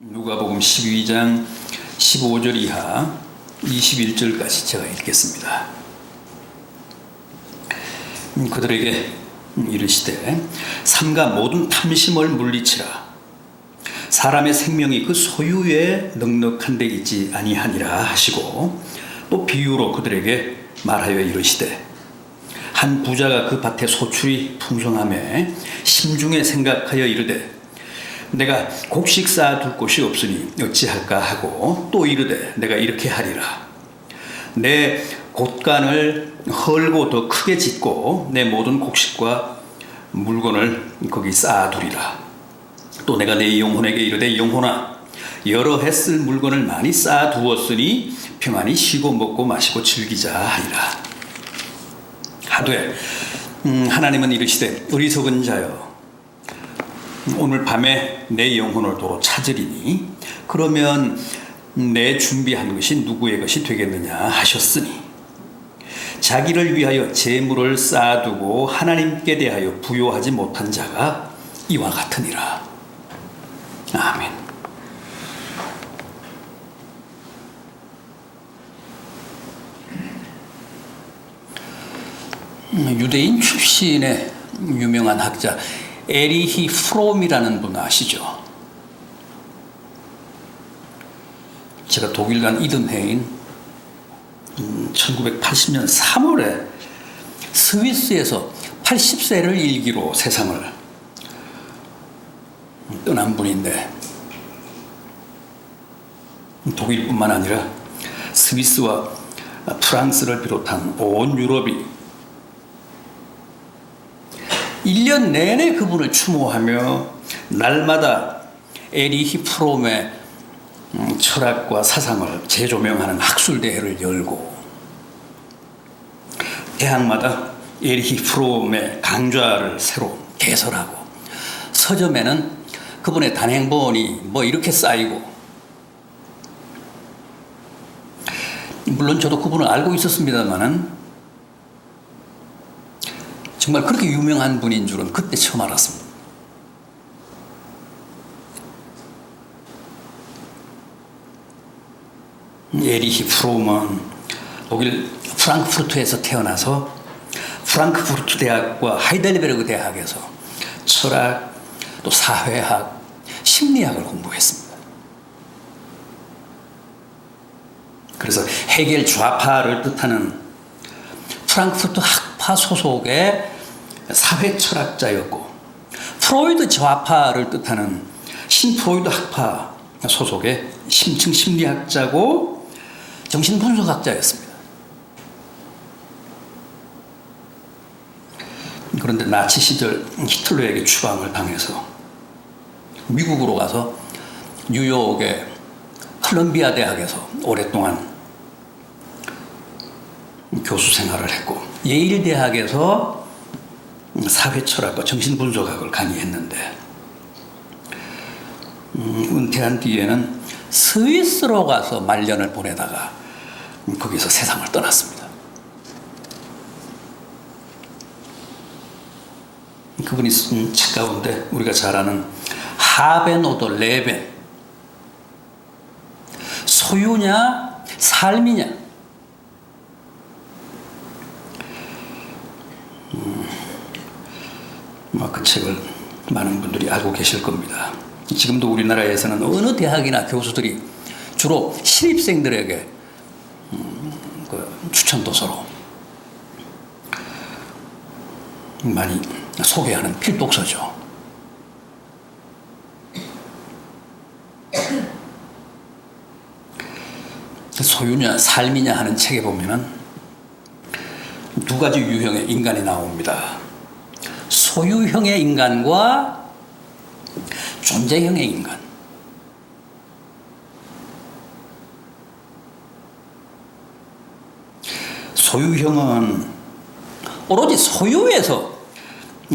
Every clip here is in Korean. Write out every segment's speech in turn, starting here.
누가복음 12장 15절 이하 21절까지 제가 읽겠습니다. 그들에게 이르시되 삼가 모든 탐심을 물리치라. 사람의 생명이 그 소유에 넉넉한 데 있지 아니하니라 하시고, 또 비유로 그들에게 말하여 이르시되 한 부자가 그 밭에 소출이 풍성하매 심중에 생각하여 이르되 내가 곡식 쌓아둘 곳이 없으니 어찌할까 하고, 또 이르되 내가 이렇게 하리라. 내 곳간을 헐고 더 크게 짓고 내 모든 곡식과 물건을 거기 쌓아두리라. 또 내가 내 영혼에게 이르되 영혼아, 여러 해 쓸 물건을 많이 쌓아두었으니 평안히 쉬고 먹고 마시고 즐기자 하리라. 하되 하나님은 이르시되 어리석은 자여, 오늘 밤에 내 영혼을 도로 찾으리니 그러면 내 준비한 것이 누구의 것이 되겠느냐 하셨으니, 자기를 위하여 재물을 쌓아두고 하나님께 대하여 부요하지 못한 자가 이와 같으니라. 아멘. 유대인 출신의 유명한 학자 에리히 프롬이라는 분 아시죠? 제가 독일 간 이듬해인 1980년 3월에 스위스에서 80세를 일기로 세상을 떠난 분인데, 독일뿐만 아니라 스위스와 프랑스를 비롯한 온 유럽이 1년 내내 그분을 추모하며 날마다 에리히 프롬의 철학과 사상을 재조명하는 학술대회를 열고, 대학마다 에리히 프롬의 강좌를 새로 개설하고, 서점에는 그분의 단행본이 뭐 이렇게 쌓이고, 물론 저도 그분을 알고 있었습니다만은 정말 그렇게 유명한 분인 줄은 그때 처음 알았습니다. 에리히 프롬은 독일 프랑크푸르트에서 태어나서 프랑크푸르트 대학과 하이델베르그 대학에서 철학, 또 사회학, 심리학을 공부했습니다. 그래서 헤겔 좌파를 뜻하는 프랑크푸르트 학파 소속의 사회 철학자였고, 프로이드 좌파를 뜻하는 신프로이드 학파 소속의 심층 심리학자고 정신분석학자였습니다. 그런데 나치 시절 히틀러에게 추방을 당해서 미국으로 가서 뉴욕의 콜럼비아 대학에서 오랫동안 교수 생활을 했고, 예일 대학에서 사회철학과 정신분석학을 강의했는데, 은퇴한 뒤에는 스위스로 가서 말년을 보내다가 거기서 세상을 떠났습니다. 그분이 쓴 책 가운데 우리가 잘 아는 하벤 오더 레벤, 소유냐 삶이냐, 그 책을 많은 분들이 알고 계실 겁니다. 지금도 우리나라에서는 어느 대학이나 교수들이 주로 신입생들에게 추천 도서로 많이 소개하는 필독서죠. 소유냐 삶이냐 하는 책에 보면은 두 가지 유형의 인간이 나옵니다. 소유형의 인간과 존재형의 인간. 소유형은 오로지 소유에서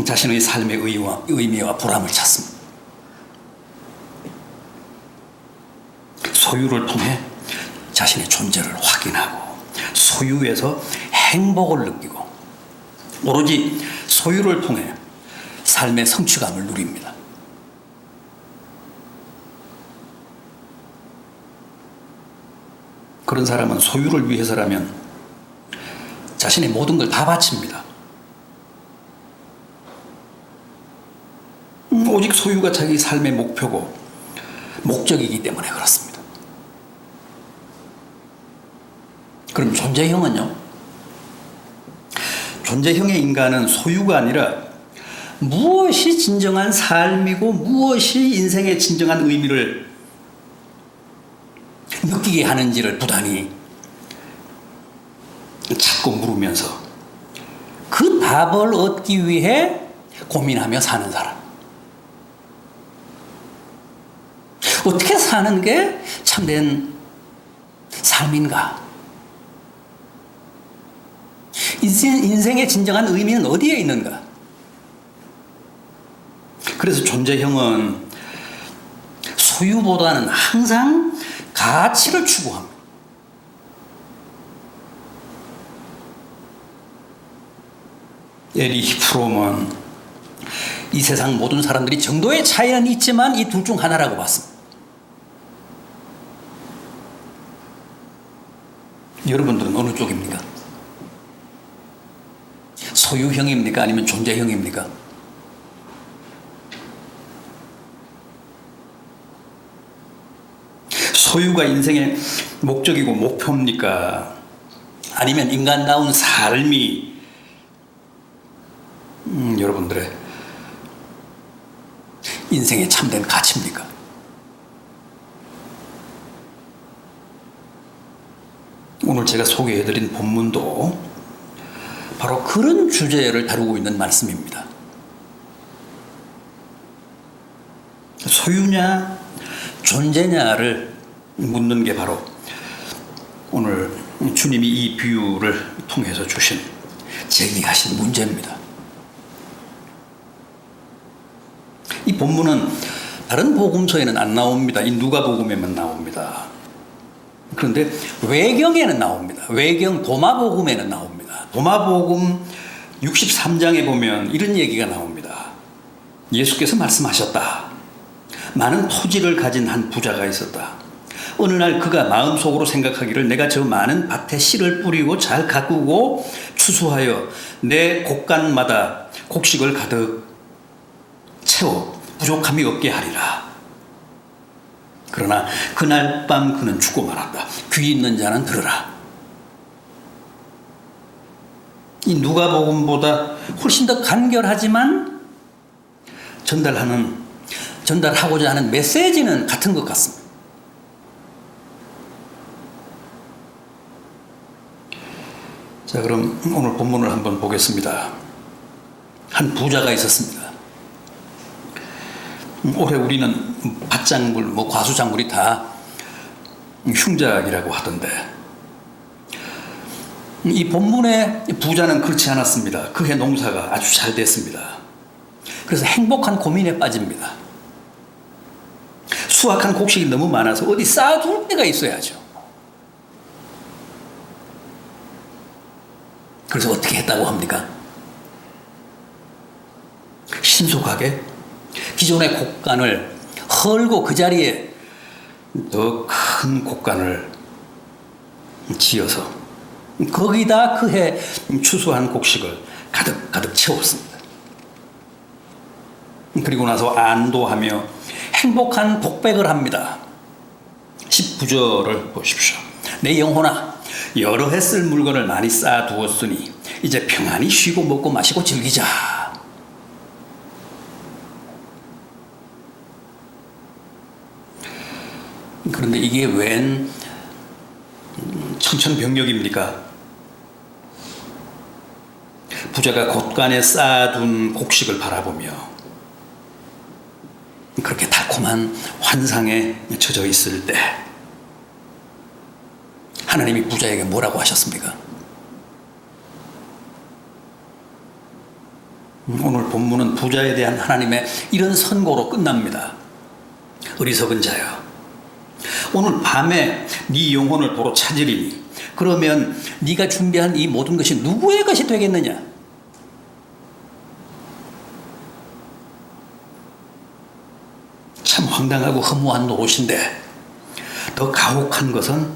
자신의 삶의 의미와 보람을 찾습니다. 소유를 통해 자신의 존재를 확인하고, 소유에서 행복을 느끼고, 오로지 소유를 통해 삶의 성취감을 누립니다. 그런 사람은 소유를 위해서라면 자신의 모든 걸 다 바칩니다. 오직 소유가 자기 삶의 목표고 목적이기 때문에 그렇습니다. 그럼 존재형은요? 존재형의 인간은 소유가 아니라 무엇이 진정한 삶이고 무엇이 인생의 진정한 의미를 느끼게 하는지를 부단히 찾고 물으면서 그 답을 얻기 위해 고민하며 사는 사람. 어떻게 사는 게 참된 삶인가? 인생의 진정한 의미는 어디에 있는가? 그래서 존재형은 소유보다는 항상 가치를 추구합니다. 에리 프롬은 이 세상 모든 사람들이 정도의 차이는 있지만 이 둘 중 하나라고 봤습니다. 여러분들은 어느 쪽입니까? 소유형입니까? 아니면 존재형입니까? 소유가 인생의 목적이고 목표입니까? 아니면 인간다운 삶이 여러분들의 인생의 참된 가치입니까? 오늘 제가 소개해드린 본문도 바로 그런 주제를 다루고 있는 말씀입니다. 소유냐 존재냐를 묻는 게 바로 오늘 주님이 이 비유를 통해서 주신 제기하신 문제입니다. 이 본문은 다른 복음서에는 안 나옵니다. 이 누가복음에만 나옵니다. 그런데 외경에는 나옵니다. 외경 도마복음에는 나옵니다. 도마복음 63장에 보면 이런 얘기가 나옵니다. 예수께서 말씀하셨다. 많은 토지를 가진 한 부자가 있었다. 어느 날 그가 마음속으로 생각하기를 내가 저 많은 밭에 씨를 뿌리고 잘 가꾸고 추수하여 내 곡간마다 곡식을 가득 채워 부족함이 없게 하리라. 그러나 그날 밤 그는 죽고 말았다. 귀 있는 자는 들으라. 이 누가복음보다 훨씬 더 간결하지만 전달하고자 하는 메시지는 같은 것 같습니다. 자, 그럼 오늘 본문을 한번 보겠습니다. 한 부자가 있었습니다. 올해 우리는 밭작물, 과수작물이 다 흉작이라고 하던데 이 본문의 부자는 그렇지 않았습니다. 그해 농사가 아주 잘 됐습니다. 그래서 행복한 고민에 빠집니다. 수확한 곡식이 너무 많아서 어디 쌓아둘 데가 있어야죠. 그래서 어떻게 했다고 합니까? 신속하게 기존의 곡간을 헐고 그 자리에 더 큰 곡간을 지어서 거기다 그해 추수한 곡식을 가득 채웠습니다. 그리고 나서 안도하며 행복한 독백을 합니다. 19절을 보십시오. 내 영혼아, 여러 해 쓸 물건을 많이 쌓아두었으니 이제 평안히 쉬고 먹고 마시고 즐기자. 그런데 이게 웬 청천벽력입니까? 부자가 곳간에 쌓아둔 곡식을 바라보며 그렇게 달콤한 환상에 젖어 있을 때 하나님이 부자에게 뭐라고 하셨습니까? 오늘 본문은 부자에 대한 하나님의 이런 선고로 끝납니다. 어리석은 자여, 오늘 밤에 네 영혼을 도로 찾으리니 그러면 네가 준비한 이 모든 것이 누구의 것이 되겠느냐? 참 황당하고 허무한 노릇인데 더 가혹한 것은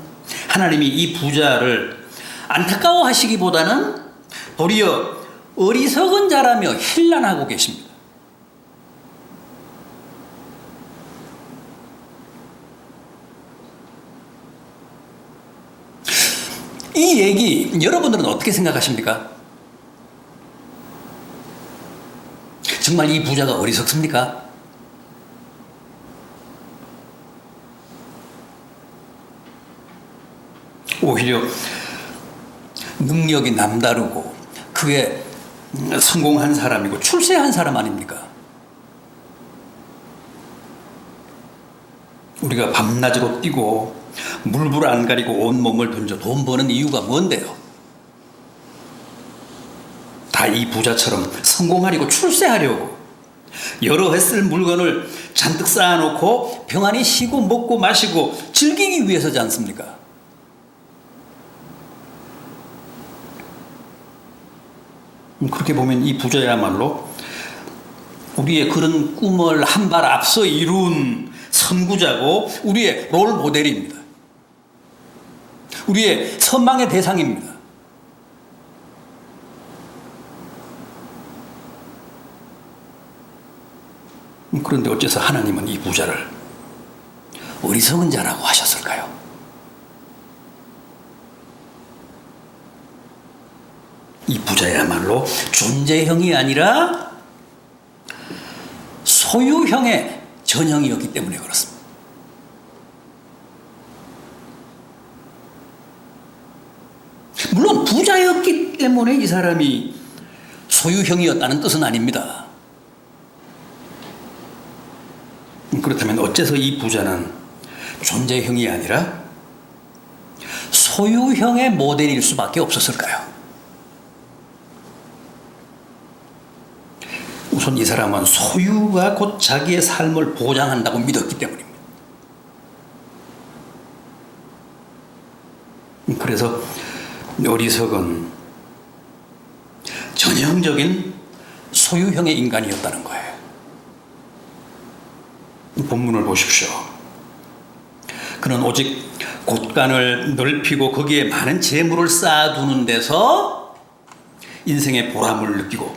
하나님이 이 부자를 안타까워하시기보다는 도리어 어리석은 자라며 힐난하고 계십니다. 이 얘기 여러분들은 어떻게 생각하십니까? 정말 이 부자가 어리석습니까? 오히려 능력이 남다르고 그게 성공한 사람이고 출세한 사람 아닙니까? 우리가 밤낮으로 뛰고 물불 안 가리고 온몸을 던져 돈 버는 이유가 뭔데요? 다 이 부자처럼 성공하려고 출세하려고 여러 해 쓸 물건을 잔뜩 쌓아놓고 평안히 쉬고 먹고 마시고 즐기기 위해서지 않습니까? 그렇게 보면 이 부자야말로 우리의 그런 꿈을 한 발 앞서 이룬 선구자고 우리의 롤 모델입니다. 우리의 선망의 대상입니다. 그런데 어째서 하나님은 이 부자를 어리석은 자라고 하셨을까요? 이 부자야말로 존재형이 아니라 소유형의 전형이었기 때문에 그렇습니다. 물론 부자였기 때문에 이 사람이 소유형이었다는 뜻은 아닙니다. 그렇다면 어째서 이 부자는 존재형이 아니라 소유형의 모델일 수밖에 없었을까요? 우선 이 사람은 소유가 곧 자기의 삶을 보장한다고 믿었기 때문입니다. 그래서 어리석은 전형적인 소유형의 인간이었다는 거예요. 본문을 보십시오. 그는 오직 곳간을 넓히고 거기에 많은 재물을 쌓아두는 데서 인생의 보람을 느끼고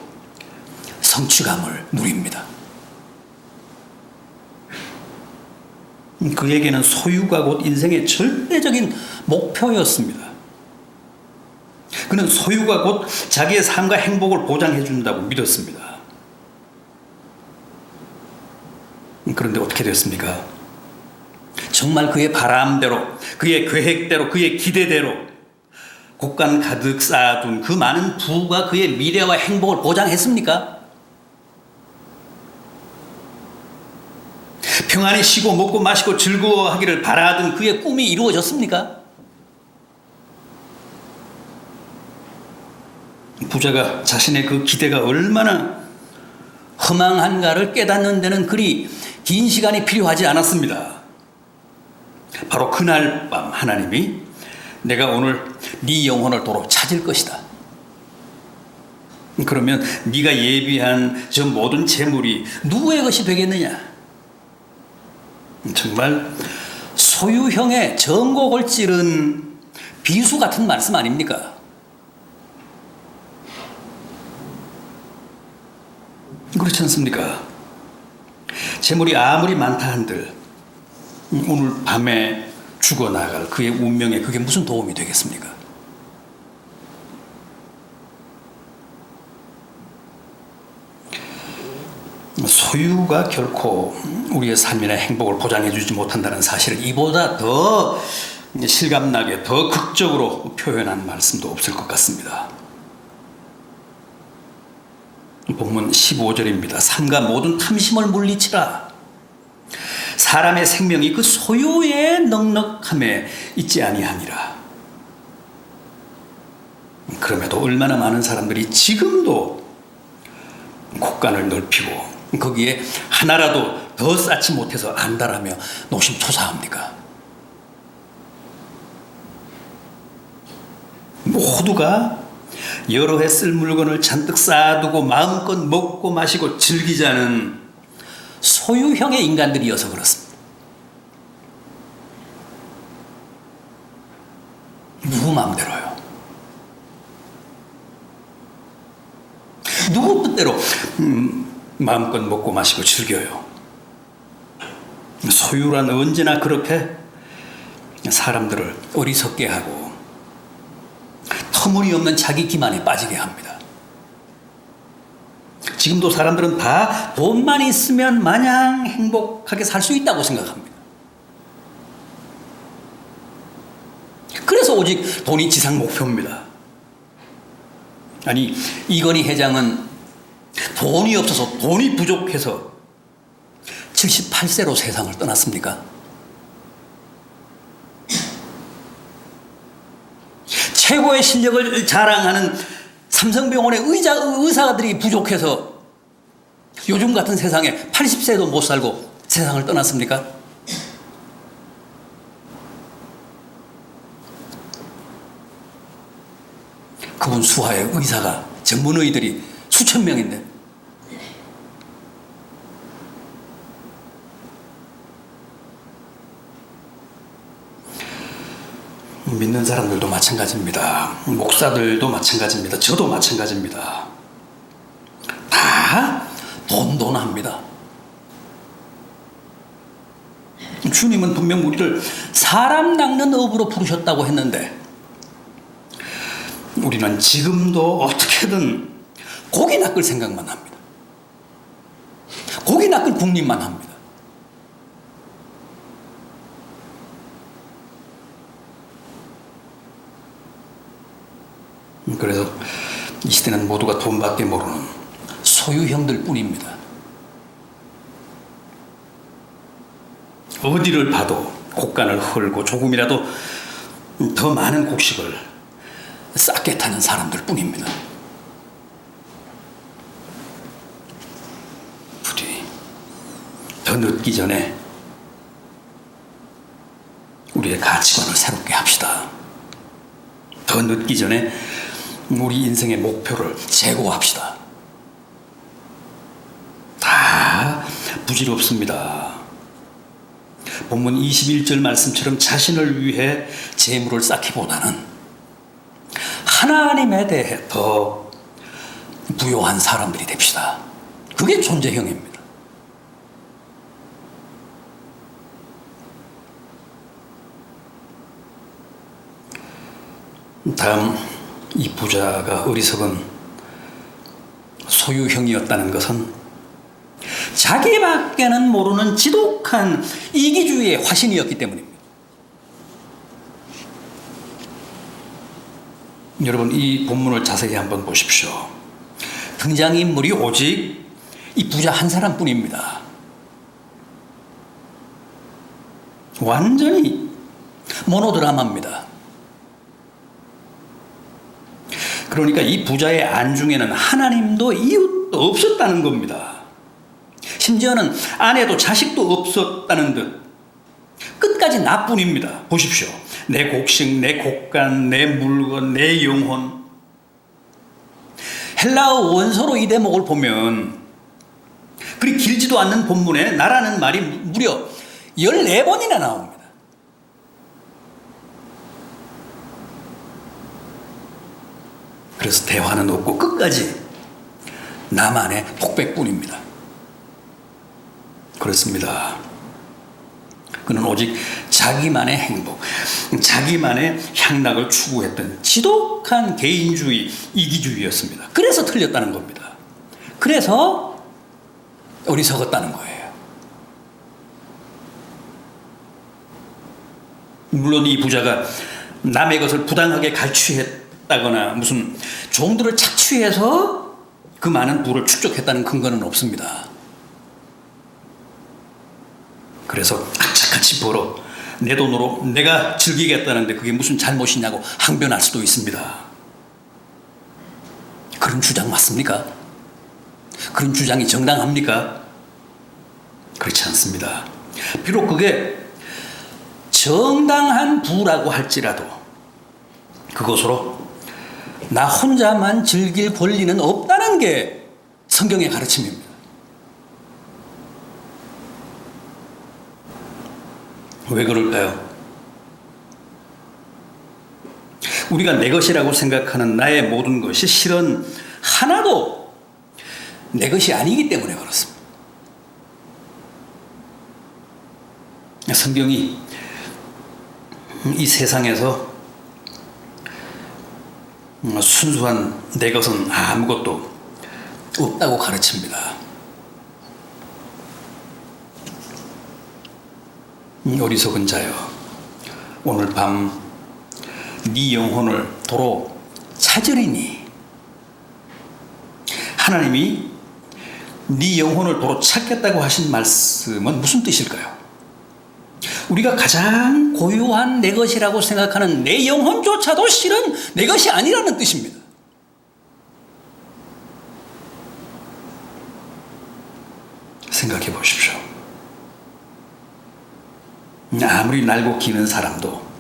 성취감을 누립니다. 그에게는 소유가 곧 인생의 절대적인 목표였습니다. 그는 소유가 곧 자기의 삶과 행복을 보장해 준다고 믿었습니다. 그런데 어떻게 됐습니까? 정말 그의 바람대로, 그의 계획대로, 그의 기대대로 곳간 가득 쌓아둔 그 많은 부가 그의 미래와 행복을 보장했습니까? 평안히 쉬고 먹고 마시고 즐거워하기를 바라던 그의 꿈이 이루어졌습니까? 부자가 자신의 그 기대가 얼마나 허망한가를 깨닫는 데는 그리 긴 시간이 필요하지 않았습니다. 바로 그날 밤 하나님이 내가 오늘 네 영혼을 도로 찾을 것이다. 그러면 네가 예비한 저 모든 재물이 누구의 것이 되겠느냐? 정말 소유형의 정곡을 찌른 비수 같은 말씀 아닙니까? 그렇지 않습니까? 재물이 아무리 많다 한들 오늘 밤에 죽어나갈 그의 운명에 그게 무슨 도움이 되겠습니까? 소유가 결코 우리의 삶이나 행복을 보장해 주지 못한다는 사실을 이보다 더 실감나게 더 극적으로 표현한 말씀도 없을 것 같습니다. 본문 15절입니다. 삼가 모든 탐심을 물리치라. 사람의 생명이 그 소유의 넉넉함에 있지 아니하니라. 그럼에도 얼마나 많은 사람들이 지금도 곳간을 넓히고 거기에 하나라도 더 쌓지 못해서 안달하며 노심초사합니까? 모두가 여러 해 쓸 물건을 잔뜩 쌓아두고 마음껏 먹고 마시고 즐기자는 소유형의 인간들이어서 그렇습니다. 누구 마음대로요. 누구 뜻대로 마음껏 먹고 마시고 즐겨요. 소유란 언제나 그렇게 사람들을 어리석게 하고 터무니없는 자기 기만에 빠지게 합니다. 지금도 사람들은 다 돈만 있으면 마냥 행복하게 살 수 있다고 생각합니다. 그래서 오직 돈이 지상 목표입니다. 아니, 이건희 회장은 돈이 없어서, 돈이 부족해서 78세로 세상을 떠났습니까? 최고의 실력을 자랑하는 삼성병원의 의사들이 부족해서 요즘 같은 세상에 80세도 못 살고 세상을 떠났습니까? 그분 수하의 의사가, 전문의들이 수천 명인데 믿는 사람들도 마찬가지입니다. 목사들도 마찬가지입니다. 저도 마찬가지입니다. 다 돈합니다. 주님은 분명 우리를 사람 낚는 업으로 부르셨다고 했는데 우리는 지금도 어떻게든 고기 낚을 생각만 합니다. 고기 낚을 국립만 합니다. 그래서 이 시대는 모두가 돈밖에 모르는 소유형들 뿐입니다. 어디를 봐도 곡간을 헐고 조금이라도 더 많은 곡식을 싹게 타는 사람들 뿐입니다. 부디 더 늦기 전에 우리의 가치관을 새롭게 합시다. 더 늦기 전에 우리 인생의 목표를 재고합시다. 다 부질없습니다. 본문 21절 말씀처럼 자신을 위해 재물을 쌓기보다는 하나님에 대해 더 부요한 사람들이 됩시다. 그게 존재형입니다. 다음, 이 부자가 어리석은 소유형이었다는 것은 자기밖에는 모르는 지독한 이기주의의 화신이었기 때문입니다. 여러분, 이 본문을 자세히 한번 보십시오. 등장인물이 오직 이 부자 한 사람뿐입니다. 완전히 모노드라마입니다. 그러니까 이 부자의 안중에는 하나님도 이웃도 없었다는 겁니다. 심지어는 아내도 자식도 없었다는 듯 끝까지 나뿐입니다. 보십시오. 내 곡식, 내 곡간, 내 물건, 내 영혼. 헬라어 원서로 이 대목을 보면 그리 길지도 않는 본문에 나라는 말이 무려 14번이나 나옵니다. 그래서 대화는 없고 끝까지 나만의 독백뿐입니다. 그렇습니다. 그는 오직 자기만의 행복, 자기만의 향락을 추구했던 지독한 개인주의, 이기주의였습니다. 그래서 틀렸다는 겁니다. 그래서 어리석었다는 거예요. 물론 이 부자가 남의 것을 부당하게 갈취했다거나 무슨 종들을 착취해서 그 많은 부를 축적했다는 근거는 없습니다. 그래서 악착같이 벌어 내 돈으로 내가 즐기겠다는데 그게 무슨 잘못이냐고 항변할 수도 있습니다. 그런 주장 맞습니까? 그런 주장이 정당합니까? 그렇지 않습니다. 비록 그게 정당한 부라고 할지라도 그것으로 나 혼자만 즐길 권리는 없다는 게 성경의 가르침입니다. 왜 그럴까요? 우리가 내 것이라고 생각하는 나의 모든 것이 실은 하나도 내 것이 아니기 때문에 그렇습니다. 성경이 이 세상에서 순수한 내 것은 아무것도 없다고 가르칩니다. 어리석은 자여, 오늘 밤 네 영혼을 도로 찾으리니. 하나님이 네 영혼을 도로 찾겠다고 하신 말씀은 무슨 뜻일까요? 우리가 가장 고유한 내 것이라고 생각하는 내 영혼조차도 실은 내 것이 아니라는 뜻입니다. 생각해 보십시오. 아무리 날고 기는 사람도,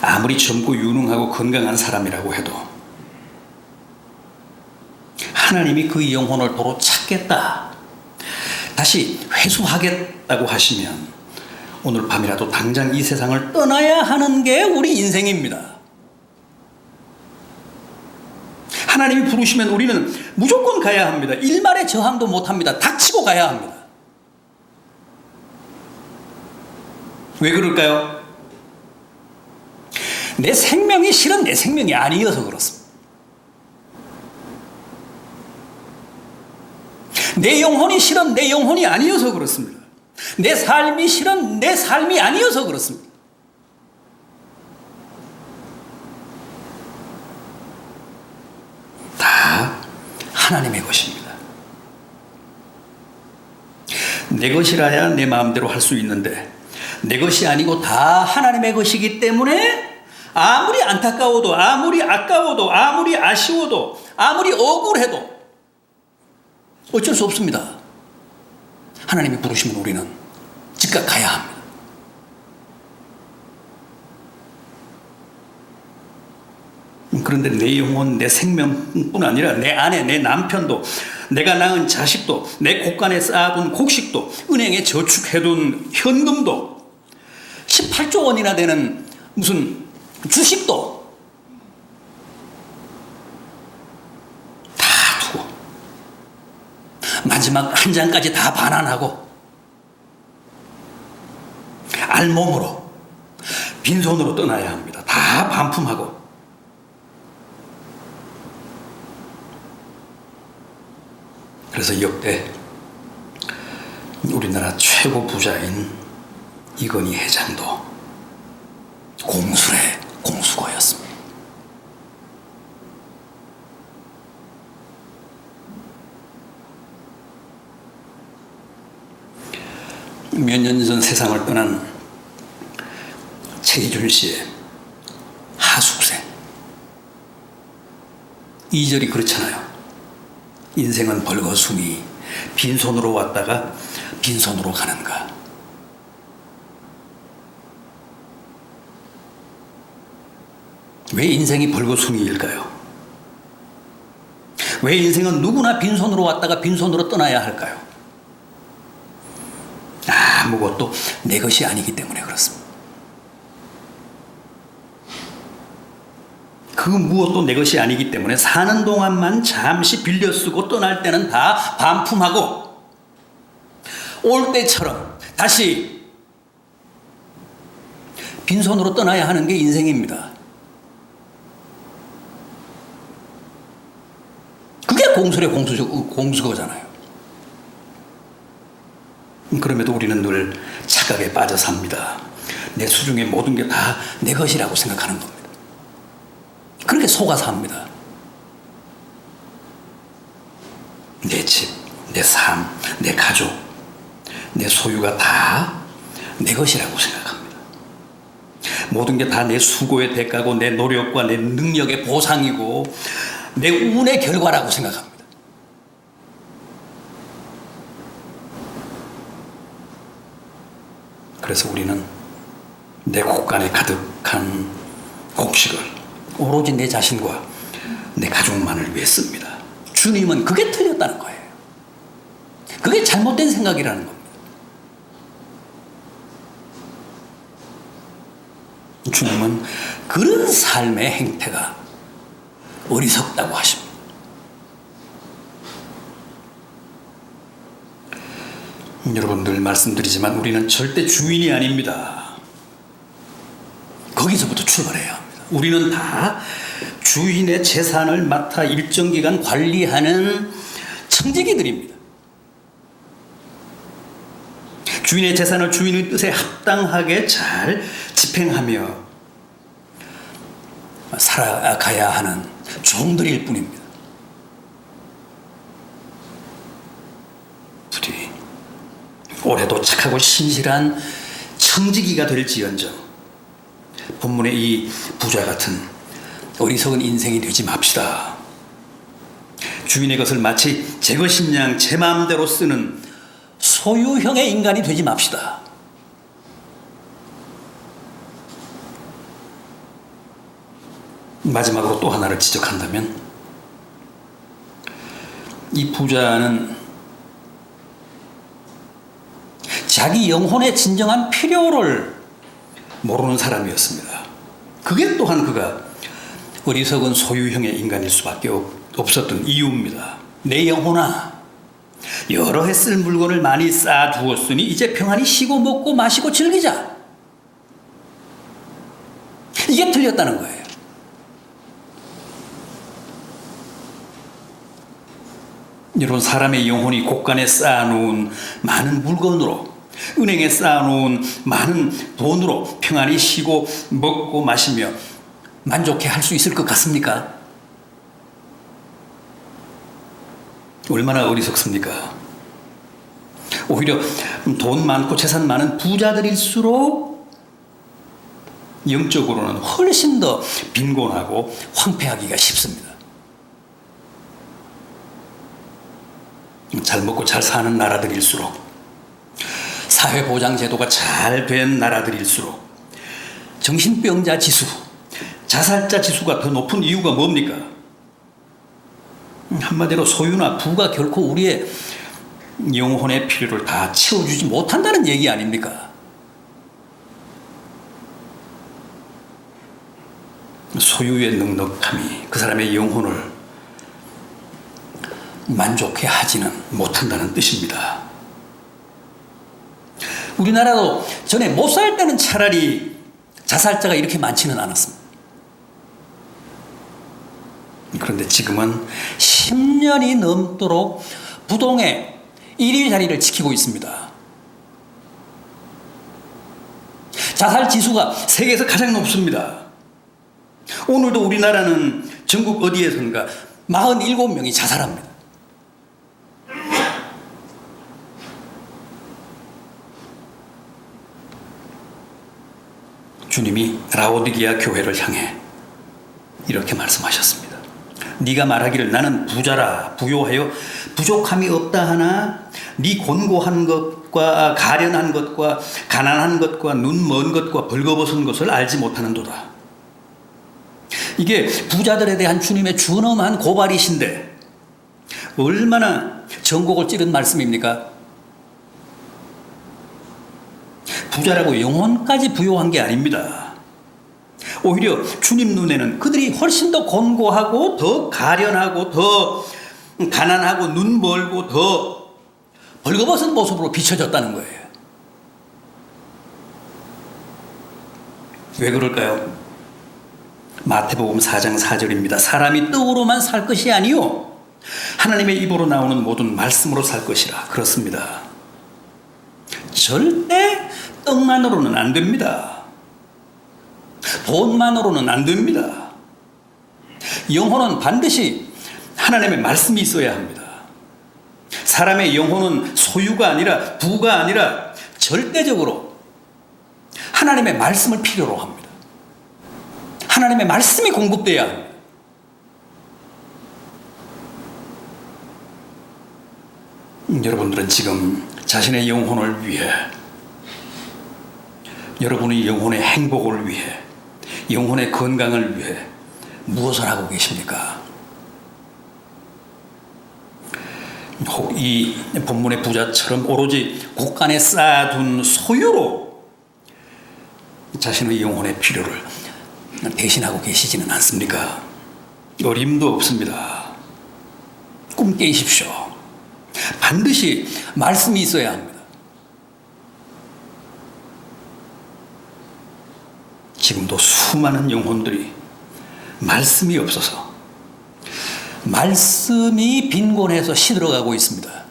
아무리 젊고 유능하고 건강한 사람이라고 해도 하나님이 그 영혼을 도로 찾겠다, 다시 회수하겠다고 하시면 오늘 밤이라도 당장 이 세상을 떠나야 하는 게 우리 인생입니다. 하나님이 부르시면 우리는 무조건 가야 합니다. 일말의 저항도 못합니다. 닥치고 가야 합니다. 왜 그럴까요? 내 생명이 실은 내 생명이 아니어서 그렇습니다. 내 영혼이 실은 내 영혼이 아니어서 그렇습니다. 내 삶이 실은 내 삶이 아니어서 그렇습니다. 다 하나님의 것입니다. 내 것이라야 내 마음대로 할 수 있는데 내 것이 아니고 다 하나님의 것이기 때문에 아무리 안타까워도, 아무리 아까워도, 아무리 아쉬워도, 아무리 억울해도 어쩔 수 없습니다. 하나님이 부르시면 우리는 즉각 가야 합니다. 그런데 내 영혼, 내 생명뿐 아니라 내 아내, 내 남편도, 내가 낳은 자식도, 내 곳간에 쌓아둔 곡식도, 은행에 저축해둔 현금도, 18조 원이나 되는 무슨 주식도 다 두고 마지막 한 장까지 다 반환하고 알몸으로 빈손으로 떠나야 합니다. 다 반품하고. 그래서 역대 우리나라 최고 부자인 이건희 회장도 공술의 공수거였습니다. 몇 년 전 세상을 떠난 최희준 씨의 하숙생, 2절이 그렇잖아요. 인생은 벌거숭이, 빈손으로 왔다가 빈손으로 가는가. 왜 인생이 벌거숭이일까요? 왜 인생은 누구나 빈손으로 왔다가 빈손으로 떠나야 할까요? 아무것도 내 것이 아니기 때문에 그렇습니다. 그 무엇도 내 것이 아니기 때문에 사는 동안만 잠시 빌려 쓰고 떠날 때는 다 반품하고 올 때처럼 다시 빈손으로 떠나야 하는 게 인생입니다. 그게 공술의 공수거잖아요. 그럼에도 우리는 늘 착각에 빠져 삽니다. 내 수중의 모든 게 다 내 것이라고 생각하는 겁니다. 그렇게 속아서 합니다. 내 집, 내 삶, 내 가족, 내 소유가 다 내 것이라고 생각합니다. 모든 게 다 내 수고의 대가고 내 노력과 내 능력의 보상이고 내 운의 결과라고 생각합니다. 그래서 우리는 내 곳간에 가득한 곡식을 오로지 내 자신과 내 가족만을 위해 씁니다. 주님은 그게 틀렸다는 거예요. 그게 잘못된 생각이라는 겁니다. 주님은 그런 삶의 행태가 어리석다고 하십니다. 여러분 늘 말씀드리지만 우리는 절대 주인이 아닙니다. 거기서부터 출발해야 합니다. 우리는 다 주인의 재산을 맡아 일정 기간 관리하는 청지기들입니다. 주인의 재산을 주인의 뜻에 합당하게 잘 집행하며 살아가야 하는 종들일 뿐입니다. 부디 올해도 착하고 신실한 청지기가 될지언정 본문의 이 부자 같은 어리석은 인생이 되지 맙시다. 주인의 것을 마치 제 것인 양 제 마음대로 쓰는 소유형의 인간이 되지 맙시다. 마지막으로 또 하나를 지적한다면 이 부자는 자기 영혼의 진정한 필요를 모르는 사람이었습니다. 그게 또한 그가 어리석은 소유형의 인간일 수밖에 없었던 이유입니다. 내 영혼아, 여러 해 쓸 물건을 많이 쌓아두었으니 이제 평안히 쉬고 먹고 마시고 즐기자. 이게 틀렸다는 거예요. 여러분, 사람의 영혼이 곳간에 쌓아놓은 많은 물건으로, 은행에 쌓아놓은 많은 돈으로 평안히 쉬고 먹고 마시며 만족해 할 수 있을 것 같습니까? 얼마나 어리석습니까? 오히려 돈 많고 재산 많은 부자들일수록 영적으로는 훨씬 더 빈곤하고 황폐하기가 쉽습니다. 잘 먹고 잘 사는 나라들일수록, 사회보장제도가 잘 된 나라들일수록 정신병자 지수, 자살자 지수가 더 높은 이유가 뭡니까? 한마디로 소유나 부가 결코 우리의 영혼의 필요를 다 채워주지 못한다는 얘기 아닙니까? 소유의 넉넉함이 그 사람의 영혼을 만족해 하지는 못한다는 뜻입니다. 우리나라도 전에 못 살 때는 차라리 자살자가 이렇게 많지는 않았습니다. 그런데 지금은 10년이 넘도록 부동의 1위 자리를 지키고 있습니다. 자살 지수가 세계에서 가장 높습니다. 오늘도 우리나라는 전국 어디에선가 47명이 자살합니다. 주님이 라오디게아 교회를 향해 이렇게 말씀하셨습니다. 네가 말하기를 나는 부자라 부요하여 부족함이 없다 하나 네 곤고한 것과 가련한 것과 가난한 것과 눈 먼 것과 벌거벗은 것을 알지 못하는도다. 이게 부자들에 대한 주님의 준엄한 고발이신데 얼마나 전곡을 찌른 말씀입니까? 부자라고 영혼까지 부요한 게 아닙니다. 오히려 주님 눈에는 그들이 훨씬 더 곤고하고 더 가련하고 더 가난하고 눈 멀고 더 벌거벗은 모습으로 비춰졌다는 거예요. 왜 그럴까요? 마태복음 4장 4절입니다. 사람이 떡으로만 살 것이 아니요 하나님의 입으로 나오는 모든 말씀으로 살 것이라. 그렇습니다. 절대 떡만으로는 안 됩니다. 돈만으로는 안 됩니다. 영혼은 반드시 하나님의 말씀이 있어야 합니다. 사람의 영혼은 소유가 아니라 부가 아니라 절대적으로 하나님의 말씀을 필요로 합니다. 하나님의 말씀이 공급돼야 합니다. 여러분들은 지금 자신의 영혼을 위해, 여러분의 영혼의 행복을 위해, 영혼의 건강을 위해 무엇을 하고 계십니까? 혹 이 본문의 부자처럼 오로지 곳간에 쌓아둔 소유로 자신의 영혼의 필요를 대신하고 계시지는 않습니까? 어림도 없습니다. 꿈 깨십시오. 반드시 말씀이 있어야 합니다. 지금도 수많은 영혼들이 말씀이 없어서 말씀이 빈곤해서 시들어가고 있습니다.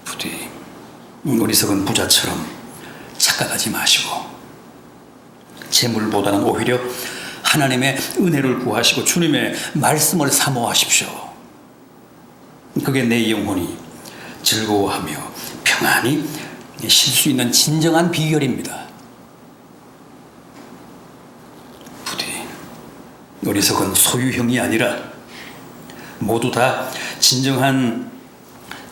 부디 어리석은 부자처럼 착각하지 마시고 재물보다는 오히려 하나님의 은혜를 구하시고 주님의 말씀을 사모하십시오. 그게 내 영혼이 즐거워하며 평안히 쉴 수 있는 진정한 비결입니다. 부디 어리석은 소유형이 아니라 모두 다 진정한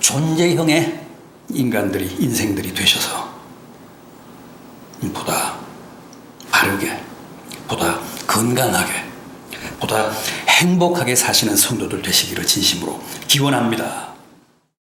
존재형의 인생들이 되셔서 보다 바르게, 보다 건강하게, 보다 행복하게 사시는 성도들 되시기를 진심으로 기원합니다.